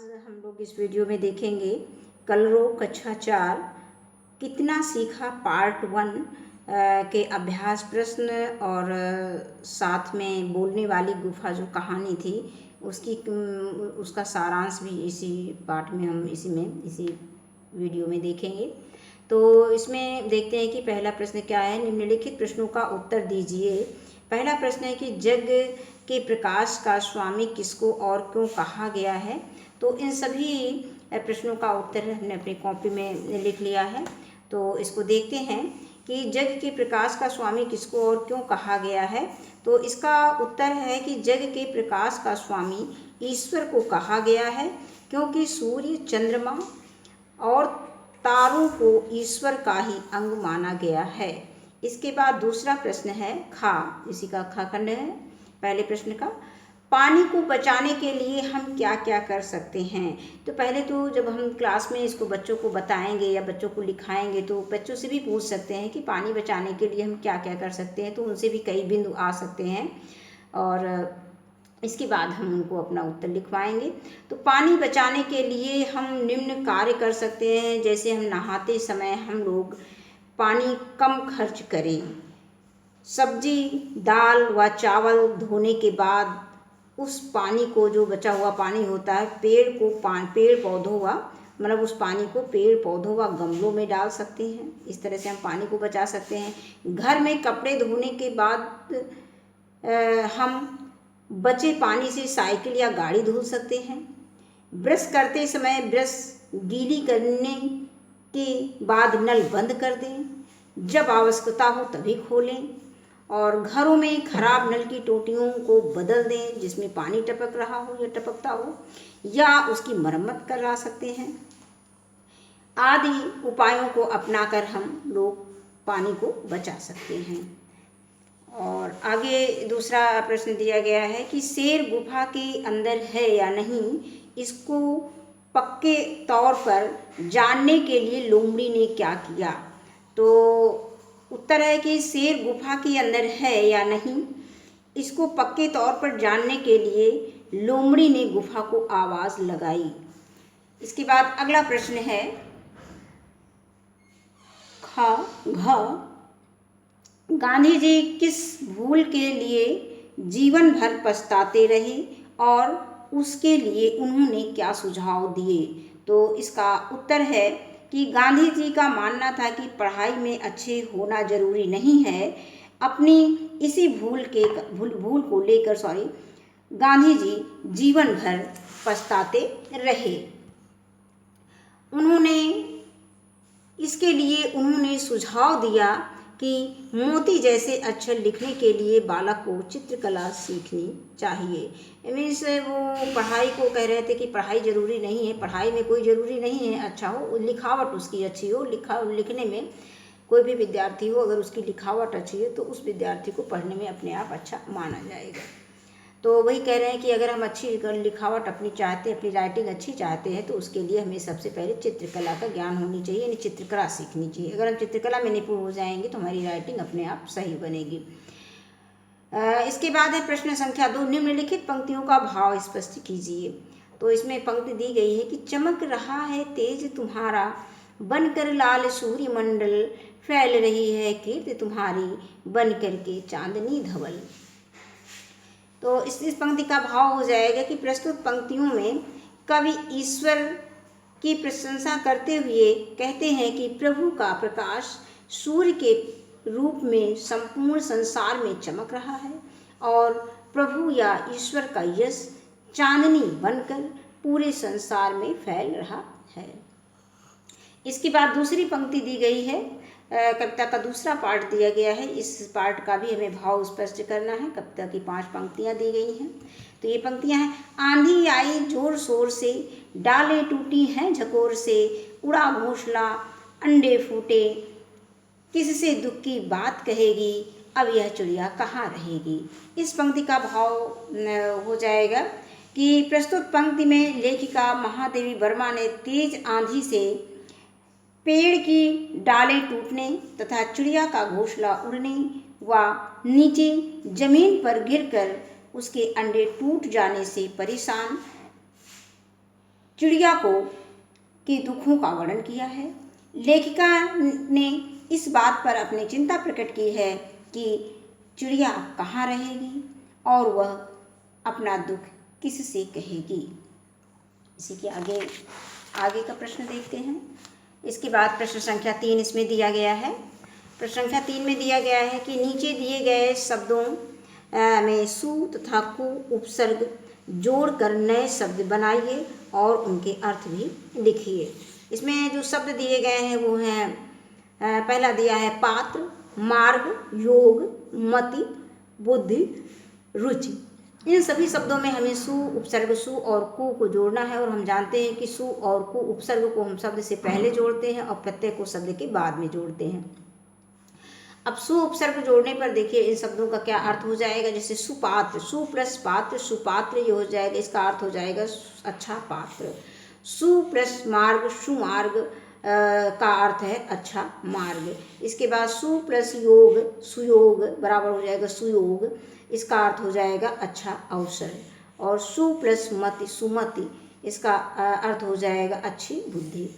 हम लोग इस वीडियो में देखेंगे कलरो कक्षा 4 कितना सीखा पार्ट 1 के अभ्यास प्रश्न और साथ में बोलने वाली गुफा जो कहानी थी उसका सारांश भी इसी पाठ में हम इसी वीडियो में देखेंगे। तो इसमें देखते हैं कि पहला प्रश्न क्या है। निम्नलिखित प्रश्नों का उत्तर दीजिए। पहला प्रश्न है कि जग के प्रकाश का स्वामी किसको और क्यों कहा गया है। तो इन सभी प्रश्नों का उत्तर हमने अपनी कॉपी में लिख लिया है। तो इसको देखते हैं कि जग के प्रकाश का स्वामी किसको और क्यों कहा गया है। तो इसका उत्तर है कि जग के प्रकाश का स्वामी ईश्वर को कहा गया है, क्योंकि सूर्य, चंद्रमा और तारों को ईश्वर का ही अंग माना गया है। इसके बाद दूसरा प्रश्न है खा, इसी का खा खंड है पहले प्रश्न का। पानी को बचाने के लिए हम क्या क्या कर सकते हैं। तो पहले तो जब हम क्लास में इसको बच्चों को बताएंगे या बच्चों को लिखाएंगे तो बच्चों से भी पूछ सकते हैं कि पानी बचाने के लिए हम क्या क्या कर सकते हैं। तो उनसे भी कई बिंदु आ सकते हैं और इसके बाद हम उनको अपना उत्तर लिखवाएंगे। तो पानी बचाने के लिए हम निम्न कार्य कर सकते हैं, जैसे हम नहाते समय हम लोग पानी कम खर्च करें। सब्जी, दाल व चावल धोने के बाद उस पानी को, जो बचा हुआ पानी होता है, पेड़ पौधों व मतलब उस पानी को पेड़ पौधों व गमलों में डाल सकते हैं। इस तरह से हम पानी को बचा सकते हैं। घर में कपड़े धोने के बाद हम बचे पानी से साइकिल या गाड़ी धो सकते हैं। ब्रश करते समय ब्रश गीली करने के बाद नल बंद कर दें, जब आवश्यकता हो तभी खोलें। और घरों में खराब नल की टोटियों को बदल दें, जिसमें पानी टपक रहा हो या टपकता हो, या उसकी मरम्मत करा सकते हैं। आदि उपायों को अपनाकर हम लोग पानी को बचा सकते हैं। और आगे दूसरा प्रश्न दिया गया है कि शेर गुफा के अंदर है या नहीं, इसको पक्के तौर पर जानने के लिए लोमड़ी ने क्या किया। तो उत्तर है कि शेर गुफा के अंदर है या नहीं, इसको पक्के तौर पर जानने के लिए लोमड़ी ने गुफा को आवाज़ लगाई। इसके बाद अगला प्रश्न है गांधी जी किस भूल के लिए जीवन भर पछताते रहे और उसके लिए उन्होंने क्या सुझाव दिए। तो इसका उत्तर है कि गांधी जी का मानना था कि पढ़ाई में अच्छे होना जरूरी नहीं है। अपनी इसी भूल को लेकर गांधी जी जीवन भर पछताते रहे। इसके लिए उन्होंने सुझाव दिया कि मोती जैसे अक्षर लिखने के लिए बालक को चित्रकला सीखनी चाहिए। मीन्स वो पढ़ाई को कह रहे थे कि पढ़ाई ज़रूरी नहीं है, पढ़ाई में कोई ज़रूरी नहीं है अच्छा हो, लिखावट उसकी अच्छी हो। लिखने में कोई भी विद्यार्थी हो, अगर उसकी लिखावट अच्छी है तो उस विद्यार्थी को पढ़ने में अपने आप अच्छा माना जाएगा। तो वही कह रहे हैं कि अगर हम अच्छी लिखावट अपनी राइटिंग अच्छी चाहते हैं तो उसके लिए हमें सबसे पहले चित्रकला का ज्ञान होनी चाहिए, यानी चित्रकला सीखनी चाहिए। अगर हम चित्रकला में निपुण हो जाएंगे तो हमारी राइटिंग अपने आप सही बनेगी। इसके बाद है प्रश्न संख्या 2। निम्नलिखित पंक्तियों का भाव स्पष्ट कीजिए। तो इसमें पंक्ति दी गई है कि चमक रहा है तेज तुम्हारा, बनकर लाल सूर्य मंडल, फैल रही है कीर्ति तुम्हारी, बन करके चांदनी धवल। तो इस पंक्ति का भाव हो जाएगा कि प्रस्तुत पंक्तियों में कवि ईश्वर की प्रशंसा करते हुए कहते हैं कि प्रभु का प्रकाश सूर्य के रूप में संपूर्ण संसार में चमक रहा है और प्रभु या ईश्वर का यश चांदनी बनकर पूरे संसार में फैल रहा है। इसके बाद दूसरी पंक्ति दी गई है, कविता का दूसरा पार्ट दिया गया है। इस पार्ट का भी हमें भाव स्पष्ट करना है। कविता की 5 पंक्तियां दी गई हैं। तो ये पंक्तियां हैं, आंधी आई जोर शोर से, डालें टूटी हैं झकोर से, उड़ा घोंसला अंडे फूटे, किससे दुख की बात कहेगी, अब यह चिड़िया कहाँ रहेगी। इस पंक्ति का भाव हो जाएगा कि प्रस्तुत पंक्ति में लेखिका महादेवी वर्मा ने तेज आंधी से पेड़ की डालें टूटने तथा चिड़िया का घोंसला उड़ने व नीचे जमीन पर गिरकर उसके अंडे टूट जाने से परेशान चिड़िया को के दुखों का वर्णन किया है। लेखिका ने इस बात पर अपनी चिंता प्रकट की है कि चिड़िया कहाँ रहेगी और वह अपना दुख किससे कहेगी। इसी के आगे का प्रश्न देखते हैं। इसके बाद प्रश्न संख्या 3 इसमें दिया गया है। प्रश्न संख्या 3 में दिया गया है कि नीचे दिए गए शब्दों में सु तथा कु उपसर्ग जोड़कर नए शब्द बनाइए और उनके अर्थ भी लिखिए। इसमें जो शब्द दिए गए हैं वो हैं, पहला दिया है पात्र, मार्ग, योग, मति, बुद्धि, रुचि। इन सभी शब्दों में हमें सु उपसर्ग सु और कु को जोड़ना है और हम जानते हैं कि सु और कु उपसर्ग को हम शब्द से पहले जोड़ते हैं और प्रत्यय को शब्द के बाद में जोड़ते हैं। अब सु उपसर्ग जोड़ने पर देखिए इन शब्दों का क्या अर्थ हो जाएगा। जैसे सुपात्र, सु प्लस पात्र सुपात्र, ये हो जाएगा, इसका अर्थ हो जाएगा अच्छा पात्र। सु प्लस मार्ग सुमार्ग का अर्थ है अच्छा मार्ग। इसके बाद सु प्लस योग सुयोग बराबर हो जाएगा सुयोग, इसका अर्थ हो जाएगा अच्छा अवसर। और सु प्लस मति सुमति, इसका अर्थ हो जाएगा अच्छी बुद्धि।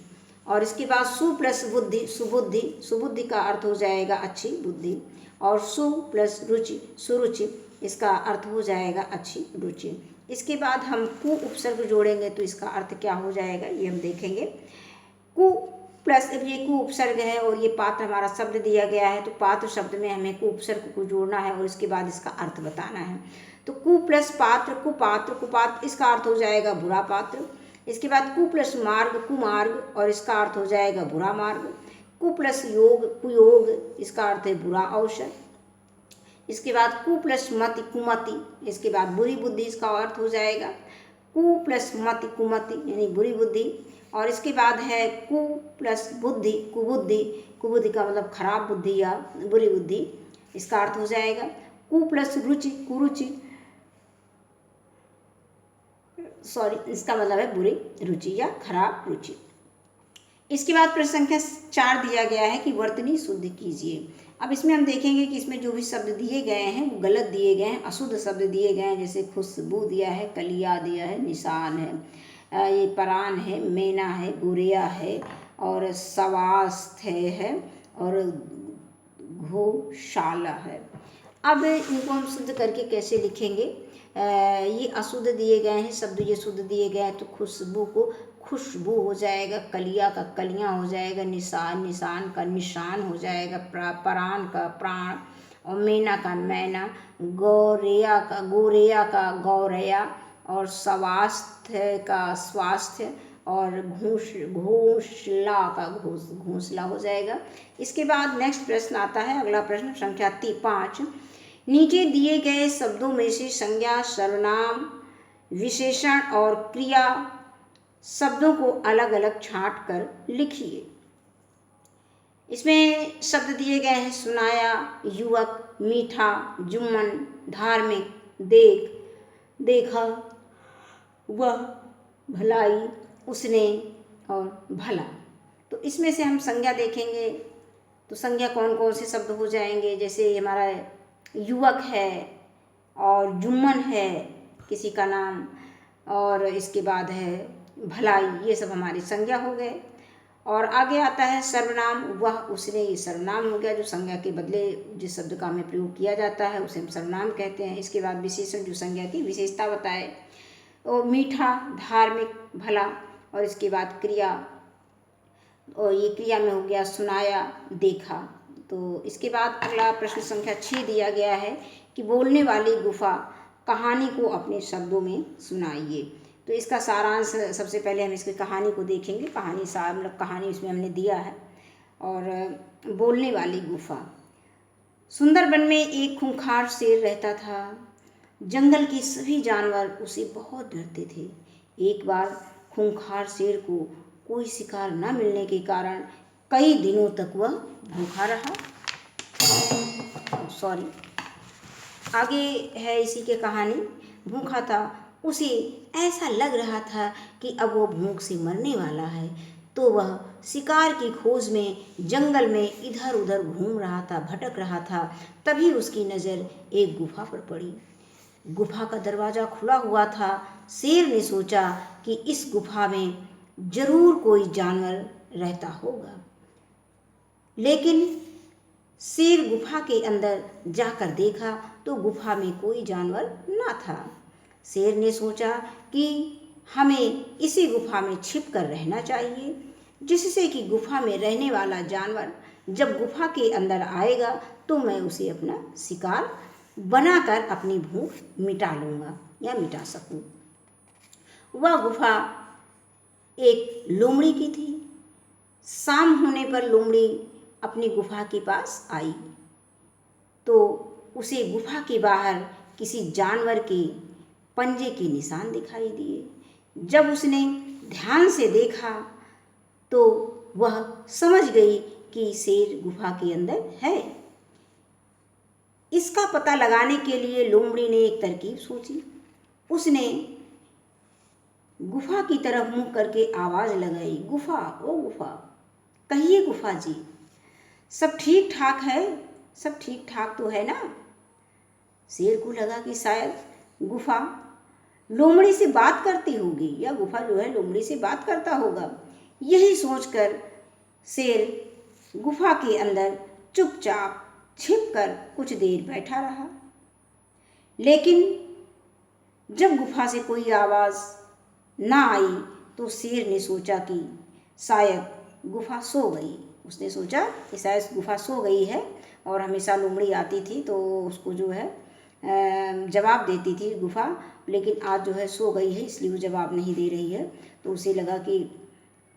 और इसके बाद सु प्लस बुद्धि सुबुद्धि, सुबुद्धि का अर्थ हो जाएगा अच्छी बुद्धि। और सु प्लस रुचि सुरुचि, इसका अर्थ हो जाएगा अच्छी रुचि। इसके बाद हम कु उपसर्ग जोड़ेंगे तो इसका अर्थ क्या हो जाएगा ये हम देखेंगे। कु प्लस, अब ये कु उपसर्ग है और ये पात्र हमारा शब्द दिया गया है, तो पात्र शब्द में हमें कु उपसर्ग को जोड़ना है और इसके बाद इसका अर्थ बताना है। तो कु प्लस पात्र कुपात्र, कुपात्र इसका अर्थ हो जाएगा बुरा पात्र। इसके बाद कु प्लस मार्ग कुमार्ग और इसका अर्थ हो जाएगा बुरा मार्ग। कु प्लस योग कुयोग, इसका अर्थ है बुरा अवसर। इसके बाद कु प्लस मति कुमति, इसके बाद बुरी बुद्धि, इसका अर्थ हो जाएगा कु प्लस मति कुमति यानी बुरी बुद्धि। और इसके बाद है कु प्लस बुद्धि कुबुद्धि, कुबुद्धि का मतलब खराब बुद्धि या बुरी बुद्धि, इसका अर्थ हो जाएगा कु प्लस रुचि कुरुचि, इसका मतलब है बुरी रुचि या खराब रुचि। इसके बाद प्रश्न संख्या 4 दिया गया है कि वर्तनी शुद्ध कीजिए। अब इसमें हम देखेंगे कि इसमें जो भी शब्द दिए गए हैं वो गलत दिए गए हैं, अशुद्ध शब्द दिए गए हैं। जैसे खुशबू दिया है, कलिया दिया है, निशान है, ये परान है, मेना है, गुरिया है और स्वास्थ्य है और घोषाला है। अब इनको हम शुद्ध करके कैसे लिखेंगे। ये अशुद्ध दिए गए हैं शब्द, ये शुद्ध दिए गए हैं। तो खुशबू को खुशबू हो जाएगा, कलिया का कलियाँ हो जाएगा, निशान निशान का निशान हो जाएगा, प्राण का प्राण और मेना का मैना, गौरेया का गौरया और स्वास्थ्य का स्वास्थ्य और घोंसला का घोंसला हो जाएगा। इसके बाद नेक्स्ट प्रश्न आता है, अगला प्रश्न संख्या 5। नीचे दिए गए शब्दों में से संज्ञा सर्वनाम विशेषण और क्रिया शब्दों को अलग अलग छांट कर लिखिए। इसमें शब्द दिए गए हैं सुनाया, युवक, मीठा, जुम्मन, धार्मिक, देखा, वह, भलाई, उसने और भला। तो इसमें से हम संज्ञा देखेंगे तो संज्ञा कौन कौन से शब्द हो जाएंगे। जैसे हमारा युवक है और जुम्मन है किसी का नाम, और इसके बाद है भलाई, ये सब हमारी संज्ञा हो गए। और आगे आता है सर्वनाम, वह, उसने, ये सर्वनाम हो गया जो संज्ञा के बदले जिस शब्द का हमें प्रयोग किया जाता है उसे हम सर्वनाम कहते हैं। इसके बाद विशेषण जो संज्ञा की विशेषता बताए, और मीठा, धार्मिक, भला, और इसके बाद क्रिया, और ये क्रिया में हो गया सुनाया, देखा। तो इसके बाद अगला प्रश्न संख्या 6 दिया गया है कि बोलने वाली गुफा कहानी को अपने शब्दों में सुनाइए। तो इसका सारांश सबसे पहले हम इसकी कहानी को देखेंगे। कहानी मतलब कहानी इसमें हमने दिया है। और बोलने वाली गुफा। सुंदरबन में एक खूंखार शेर रहता था। जंगल के सभी जानवर उसे बहुत डरते थे। एक बार खूंखार शेर को कोई शिकार न मिलने के कारण कई दिनों तक वह भूखा रहा। आगे है इसी के कहानी। भूखा था, उसे ऐसा लग रहा था कि अब वो भूख से मरने वाला है, तो वह शिकार की खोज में जंगल में इधर उधर घूम रहा था, भटक रहा था। तभी उसकी नज़र एक गुफा पर पड़ी। गुफा का दरवाज़ा खुला हुआ था। शेर ने सोचा कि इस गुफा में जरूर कोई जानवर रहता होगा, लेकिन शेर गुफा के अंदर जाकर देखा तो गुफा में कोई जानवर ना था। शेर ने सोचा कि हमें इसी गुफा में छिप कर रहना चाहिए, जिससे कि गुफा में रहने वाला जानवर जब गुफा के अंदर आएगा तो मैं उसे अपना शिकार बनाकर अपनी भूख मिटा लूँगा या मिटा सकूँ। वह गुफा एक लोमड़ी की थी। शाम होने पर लोमड़ी अपनी गुफा के पास आई तो उसे गुफा के बाहर किसी जानवर के पंजे के निशान दिखाई दिए। जब उसने ध्यान से देखा तो वह समझ गई कि शेर गुफा के अंदर है। इसका पता लगाने के लिए लोमड़ी ने एक तरकीब सोची। उसने गुफा की तरफ मुंह करके आवाज़ लगाई, गुफा ओ गुफा, कहिए गुफा जी, सब ठीक ठाक है? सब ठीक ठाक तो है ना? शेर को लगा कि शायद गुफा लोमड़ी से बात करती होगी या गुफा जो है लोमड़ी से बात करता होगा। यही सोचकर शेर गुफा के अंदर चुपचाप छिपकर कुछ देर बैठा रहा। लेकिन जब गुफा से कोई आवाज़ ना आई तो शेर ने सोचा कि शायद गुफा सो गई। उसने सोचा कि शायद गुफा सो गई है, और हमेशा लोमड़ी आती थी तो उसको जो है जवाब देती थी गुफा, लेकिन आज जो है सो गई है इसलिए वो जवाब नहीं दे रही है। तो उसे लगा कि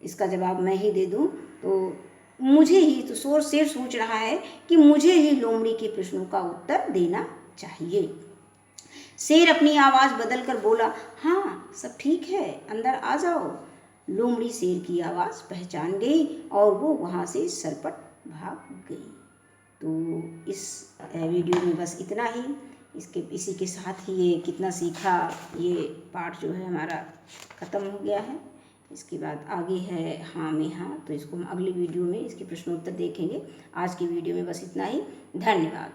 इसका जवाब मैं ही दे दूं, तो मुझे ही तो शेर सोच रहा है कि मुझे ही लोमड़ी के प्रश्नों का उत्तर देना चाहिए। शेर अपनी आवाज़ बदलकर बोला, हाँ सब ठीक है, अंदर आ जाओ। लोमड़ी शेर की आवाज़ पहचान गई और वो वहाँ से सरपट भाग गई। तो इस वीडियो में बस इतना ही। इसी के साथ ही ये कितना सीखा ये पार्ट जो है हमारा ख़त्म हो गया है। इसके बाद आगे है हाँ में हाँ, तो इसको हम अगली वीडियो में इसके प्रश्नोत्तर देखेंगे। आज की वीडियो में बस इतना ही। धन्यवाद।